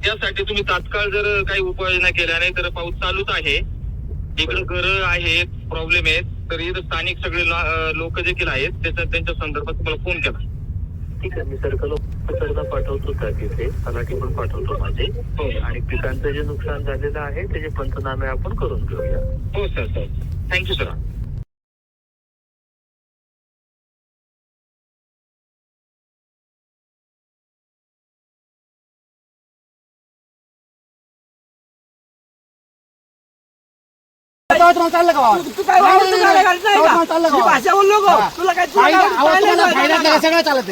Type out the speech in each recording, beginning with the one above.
त्यासाठी तुम्ही तात्काळ जर काही उपाययोजना केल्या नाही तर पाऊस चालूच आहे, इकडे घरं आहेत, प्रॉब्लेम आहेत, तर इथं स्थानिक सगळे लोक देखील आहेत, त्यांच्या संदर्भात तुम्हाला फोन केला. ठीक आहे, मी सर्कल ऑफिसरला पाठवतो त्या तिथे, तलाठी पण पाठवतो माझे. आणि पिकांचं जे नुकसान झालेलं आहे त्याचे पंचनामे आपण करून घेऊया. हो सर, थँक्यू सर. चाललं का तू काय चाललं का भाषा बोललो गो तुला काय सगळं चालत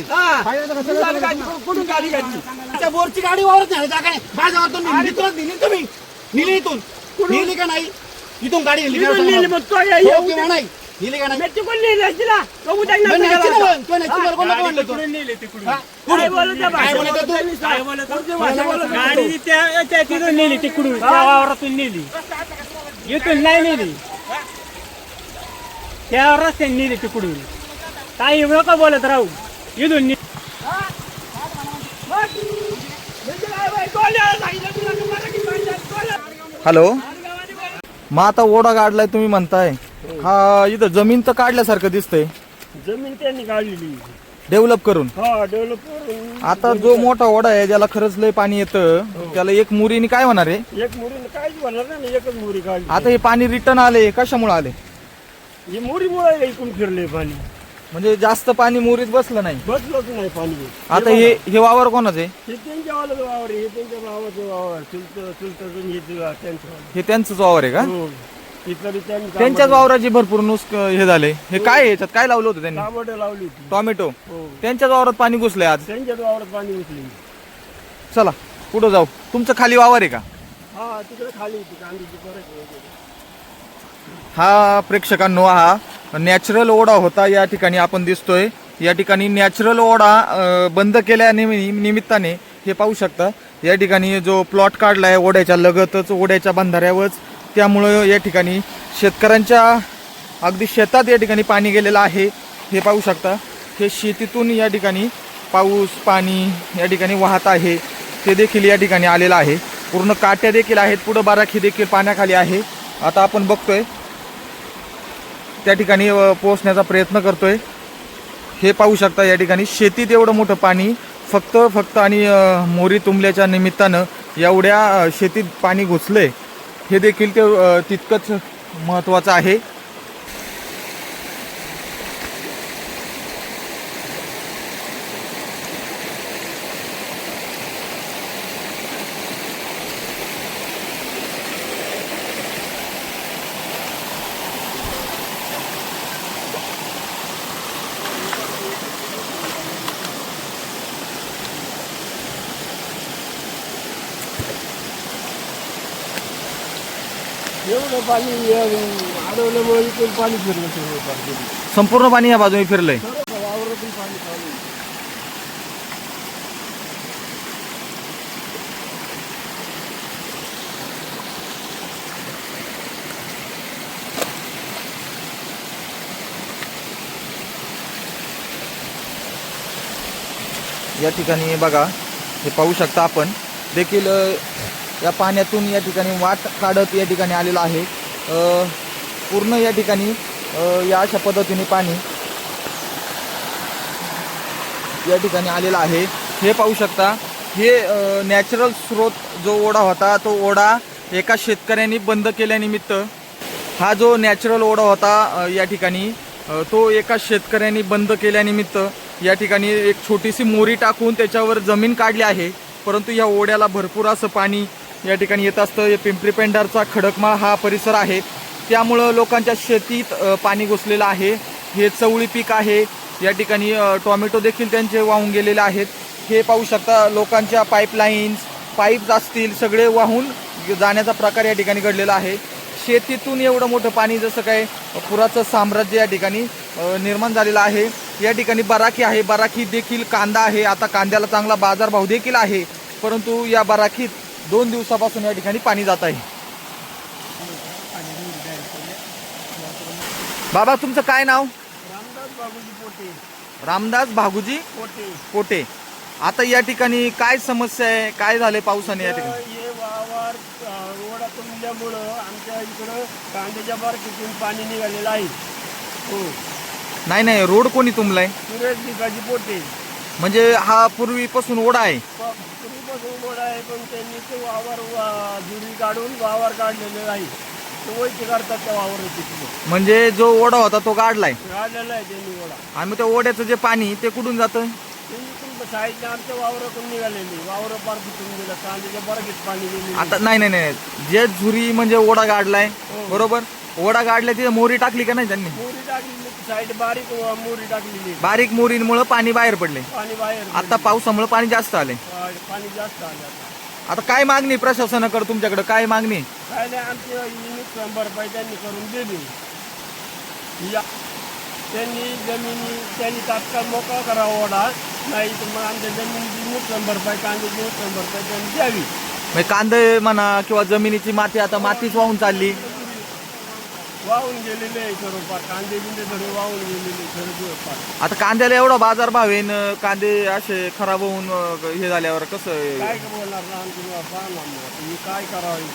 कुठून गाडी घातली त्या बोरची गाडी वावरत नाही जागा नाही माझ्यावर तुम्ही तुम्ही नेली इथून नेली का नाही इथून गाडी नेली मग तो नाही नेली का नाही कोण नेली तिला गाडी त्या तिथून नेली तिकडून त्या वावरातून नेली, इथून नाही नेली, त्या रस्त्याने नेली तिकडून. काही एवढं का बोलत राहू, इथून हॅलो, मग आता ओढा काढलाय तुम्ही म्हणताय, हा इथं जमीन तर काढल्यासारखं दिसतंय, जमीन त्यांनी काढलेली डेव्हलप करून. हा डेव्हलप करून. आता जो मोठा ओढा आहे ज्याला खरंच लय पाणी येतं त्याला एक मुरीने काय होणार आहे? एक मुरी काहीच होणार नाही, एकच मुरी काढली. आता हे पाणी रिटर्न आले, कशामुळे आले? ही मुरीमुळे इकडून फिरले पाणी, म्हणजे जास्त पाणी मुरीत बसलं नाही, बसलंच नाही पाणी. आता हे वावर कोणाचं आहे? हे त्यांच्या वावर आहे, हे त्यांच्या भावाचं वावर, हे त्यांचंच वावर आहे का? त्यांच्याच त्यांच्याच वावराची भरपूर हे झाले. हे काय याच्यात काय लावलं होतं त्यांनी? टमाटे लावली होती. टोमॅटो. हो. त्यांच्याच वावरात पाणी घुसलंय आज. त्यांच्याच वावरात पाणी उचली. चला पुढे जाऊ. तुमचं खाली वावर आहे का? हा तिकडे खाली होती कांद्याची परत. हा प्रेक्षकांनो, हा नॅचरल ओढा होता. या ठिकाणी आपण दिसतोय, या ठिकाणी नॅचरल ओढा बंद केल्या निमित्ताने हे पाहू शकता. या ठिकाणी जो प्लॉट काढलाय ओढ्याच्या लगतच, ओढ्याच्या बंधाऱ्यावरच, त्यामुळं या ठिकाणी शेतकऱ्यांच्या अगदी शेतात या ठिकाणी पाणी गेलेलं आहे. हे पाहू शकता, हे शेतीतून या ठिकाणी पाऊस पाणी या ठिकाणी वाहत आहे, ते देखील या ठिकाणी आलेलं आहे. पूर्ण काट्या देखील आहेत, पुढं बाराखी देखील पाण्याखाली आहे. आता आपण बघतोय त्या ठिकाणी पोहोचण्याचा प्रयत्न करतोय. हे पाहू शकता, या ठिकाणी शेतीत एवढं मोठं पाणी फक्त आणि मोरी तुंबल्याच्या निमित्तानं एवढ्या शेतीत पाणी घुसलंय, हे देखील तितकंच महत्त्वाचं आहे. एवढं पाणी अडवल्यामुळे इकडून पाणी फिरलं सगळं. संपूर्ण पाणी या बाजूने फिरलंय. वावरातून पाणी चालू. या ठिकाणी बघा, हे पाहू शकता आपण देखील या पाण्यातून या ठिकाणी वाट काढत या ठिकाणी आलेलं आहे. पूर्ण या ठिकाणी या अशा पद्धतीने पाणी या ठिकाणी आलेलं आहे. हे पाहू शकता, हे नॅचरल स्रोत जो ओढा होता, तो ओढा एका शेतकऱ्यांनी बंद केल्यानिमित्त, हा जो नॅचरल ओढा होता या ठिकाणी, तो एका शेतकऱ्यांनी बंद केल्यानिमित्त या ठिकाणी एक छोटीशी मोरी टाकून त्याच्यावर जमीन काढली आहे. परंतु या ओढ्याला भरपूर असं पाणी या ठिकाणी येत असतं. हे पिंपरी पेंढारचा खडकमाळ हा परिसर आहे, त्यामुळं लोकांच्या शेतीत पाणी घुसलेलं आहे. हे चवळी पीक आहे, या ठिकाणी टोमॅटो देखील त्यांचे वाहून गेलेले आहेत. हे पाहू शकता, लोकांच्या पाईप्स असतील सगळे वाहून जाण्याचा प्रकार या ठिकाणी घडलेला आहे. शेतीतून एवढं मोठं पाणी जसं काय पुराचं साम्राज्य या ठिकाणी निर्माण झालेलं आहे. या ठिकाणी बराखी आहे, बराखी देखील कांदा आहे. आता कांद्याला चांगला बाजारभाव देखील आहे, परंतु या बराखीत 2 दिवसापासून या ठिकाणी पाणी जात आहे. बाबा, तुमचं काय नाव? रामदास भागुजी पोटे. रामदास भागुजी पोटे. पोटे. आता या ठिकाणी काय समस्या आहे, काय झाले पावसाने या ठिकाणी? हे वावर ओढा तुंबल्यामुळं आमच्या इकडं कांद्याच्या बारकीतून पाणी निघालेलं आहे. हो, नाही नाही, रोड कोणी तुंबलाय? सुरेश भिकाजी पोटे. म्हणजे हा पूर्वीपासून ओढा आहे? पूर्वीपासून ओढा आहे, पण त्यांनी ते वावर जुरी काढून वावर काढलेलं आहे. तो वैसे करतात त्या वावर तिथलं. म्हणजे जो ओढा होता तो काढलाय काढलेला आहे त्यांनी ओढा. आणि मग त्या ओढ्याचं जे पाणी ते कुठून जातं? साईडने आमच्या वावरातून निघालेली वावर पार फुटून गेलं, कांद्याच्या बारकीत पाणी गेले. आता नाही नाही नाही, जे झुरी म्हणजे ओढा काढलाय बरोबर, ओढा काढलाय तिथे मोरी टाकली का नाही त्यांनी? मोरी टाकलेली साईड बारीक मोरी टाकलेली. बारीक मोरींमुळे पाणी बाहेर पडले. पाणी बाहेर आता पावसामुळे पाणी जास्त आले. पाणी जास्त आलं. आता काय मागणी प्रशासनाकडे तुमच्याकडे, काय मागणी? काय नाही, आमची नुकसान भरपाई त्यांनी करून दिली. त्यांनी तात्काळ मोकळा करावा ओढा, नाही तर मग आमच्या जमिनीची नुकसान भरपाई, कांद्याची नुकसान भरपाई त्यांनी द्यावी. म्हणजे कांदे म्हणा किंवा जमिनीची माती, आता मातीच वाहून चालली, वाहून गेलेले आहे स्वरूपात. कांदे बिंदे थोडे वाहून गेलेले स्वरूपात. आता कांद्याला एवढा बाजार भाव आहे न, कांदे असे खराब होऊन हे झाल्यावर कसं? काय बोलणार ना आमची तुम्ही काय करावं?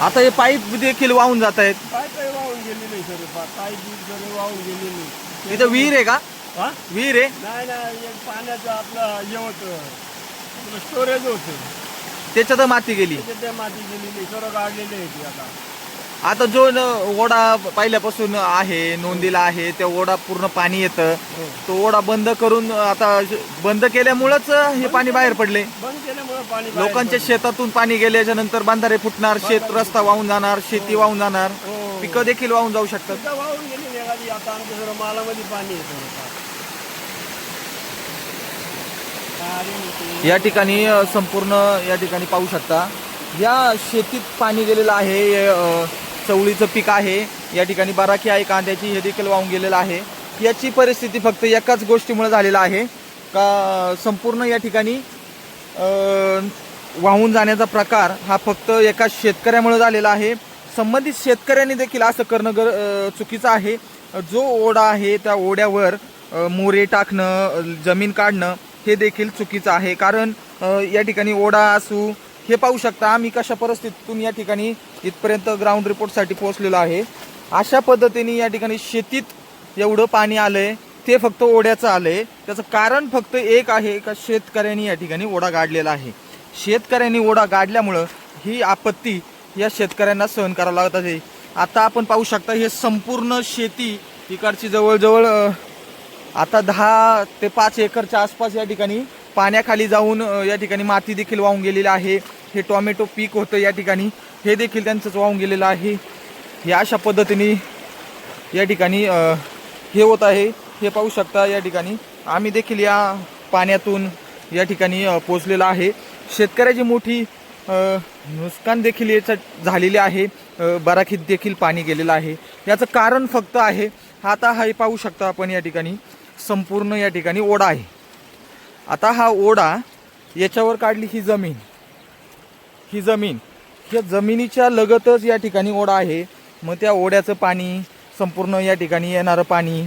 आता हे पाईप देखील वाहून जात आहेत. काय काय वाहून गेलेले स्वरूपात, काय दूध सगळे वाहून गेलेले. इथं विहीर आहे का? हा, विहीर आहे? नाही नाही, एक पाण्याचं आपलं हे होतं, आपलं स्टोरेज होतं, त्याच्यात माती गेली. त्याच्यात त्या माती गेलेली सर्व काढलेली आहे ती. आता जो ओढा पहिल्यापासून आहे, नोंदीला आहे, त्या ओढा पूर्ण पाणी येतं, तो ओढा बंद करून आता बंद केल्यामुळेच हे पाणी बाहेर पडले. बंद केल्यामुळे पाणी लोकांच्या शेतातून पाणी गेल्याच्या नंतर बांधारे फुटणार, शेत रस्ता वाहून जाणार, शेती वाहून जाणार, पिकं देखील वाहून जाऊ शकतात. वाहून गेली एखादी. आता आमच्या सर्व मालामध्ये पाणी येतं. या ठिकाणी संपूर्ण या ठिकाणी पाहू शकता, या शेतीत पाणी गेलेलं आहे. चवळीचं पीक आहे या ठिकाणी, बाराखी आहे कांद्याची, हे देखील वाहून गेलेलं आहे. याची परिस्थिती फक्त एकाच गोष्टीमुळे झालेला आहे का संपूर्ण या ठिकाणी वाहून जाण्याचा प्रकार हा फक्त एका शेतकऱ्यामुळे झालेला आहे. संबंधित शेतकऱ्यांनी देखील असं करणं चुकीचं आहे. जो ओढा आहे त्या ओढ्यावर मोरे टाकणं, जमीन काढणं हे देखील चुकीचं आहे. कारण या ठिकाणी ओढा असू, हे पाहू शकता आम्ही कशा परिस्थितीतून या ठिकाणी इथपर्यंत ग्राउंड रिपोर्टसाठी पोहोचलेलो आहे. अशा पद्धतीने या ठिकाणी शेतीत एवढं पाणी आलंय, ते फक्त ओढ्याचं आलंय. त्याचं कारण फक्त एक आहे का शेतकऱ्यांनी या ठिकाणी ओढा गाडलेला आहे. शेतकऱ्यांनी ओढा गाडल्यामुळं ही आपत्ती या शेतकऱ्यांना सहन करावं लागत आहे. आता आपण पाहू शकता हे संपूर्ण शेती इकडची जवळजवळ आता 10 ते 5 एकरच्या आसपास या ठिकाणी पाण्याखाली जाऊन या ठिकाणी माती देखील वाहून गेलेली आहे. हे टोमॅटो पीक होतं या ठिकाणी, हे देखील त्यांचंच वाहून गेलेलं आहे. हे अशा पद्धतीने या ठिकाणी हे होत आहे. हे पाहू शकता या ठिकाणी आम्ही देखील या पाण्यातून या ठिकाणी पोचलेलो आहे. शेतकऱ्याची मोठी नुकसान देखील याचं झालेले आहे. बाराखीत देखील पाणी गेलेलं आहे. याचं कारण फक्त आहे, आता हा पाहू शकता आपण या ठिकाणी संपूर्ण या ठिकाणी ओढा आहे. आता हा ओढा याच्यावर काढली ही जमीन, ह्या जमिनीच्या लगतच या ठिकाणी ओढा आहे. मग त्या ओढ्याचं पाणी संपूर्ण या ठिकाणी येणारं पाणी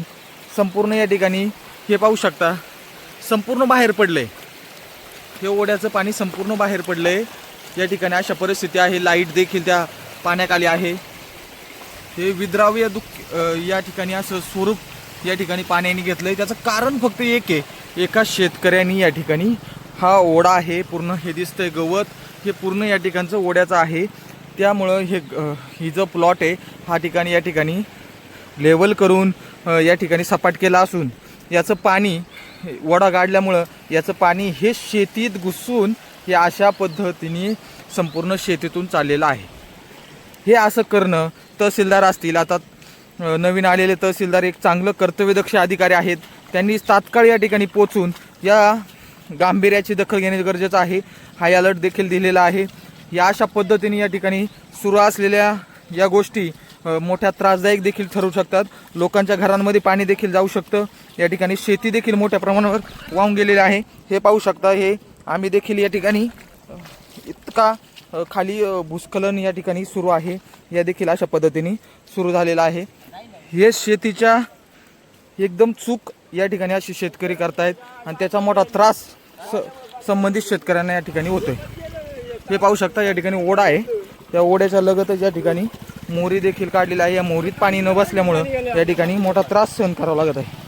संपूर्ण या ठिकाणी हे पाहू शकता संपूर्ण बाहेर पडलंय. हे ओढ्याचं पाणी संपूर्ण बाहेर पडलंय या ठिकाणी. अशा परिस्थिती आहे. लाईट देखील त्या पाण्याखाली आहे. हे विद्राव्य या ठिकाणी असं स्वरूप या ठिकाणी पाण्याने घेतलंय. त्याचं कारण फक्त एक आहे, एका शेतकऱ्यांनी या ठिकाणी हा ओढा आहे पूर्ण, हे दिसतंय गवत, हे पूर्ण या ठिकाणचं ओढ्याचं आहे. त्यामुळं ही जो प्लॉट आहे हा ठिकाणी या ठिकाणी लेवल करून या ठिकाणी सपाट केला असून याचं पाणी ओढा गाडल्यामुळं याचं पाणी हे शेतीत घुसून हे अशा पद्धतीने संपूर्ण शेतीतून चाललेलं आहे. हे असं करणं, तहसीलदार असतील, आता नवीन आलेले तहसीलदार एक चांगलं कर्तव्यदक्ष अधिकारी आहेत, त्यांनी तात्काळ या ठिकाणी पोचून या गांभीर्याची दखल घेणे गरजेचं आहे. हाय अलर्ट देखील दिलेला आहे. या अशा पद्धतीने या ठिकाणी सुरू असलेल्या या गोष्टी मोठ्या त्रासदायक देखील ठरू शकतात. लोकांच्या घरांमध्ये पाणी देखील जाऊ शकतं. या ठिकाणी शेती देखील मोठ्या प्रमाणावर वाहून गेलेली आहे. हे पाहू शकता. हे आम्ही देखील या ठिकाणी इतका खाली भूस्खलन या ठिकाणी सुरू आहे. या देखील अशा पद्धतीने सुरू झालेलं आहे. हे शेतीच्या एकदम चूक या ठिकाणी असे शेतकरी करतायत आणि त्याचा मोठा त्रास संबंधित शेतकऱ्यांना या ठिकाणी होतोय. हे पाहू शकता या ठिकाणी ओढा आहे, त्या ओढ्याच्या लगतच या ठिकाणी मोरी देखील काढलेली आहे. या मोरीत पाणी न बसल्यामुळं या ठिकाणी मोठा त्रास सहन करावा लागत आहे.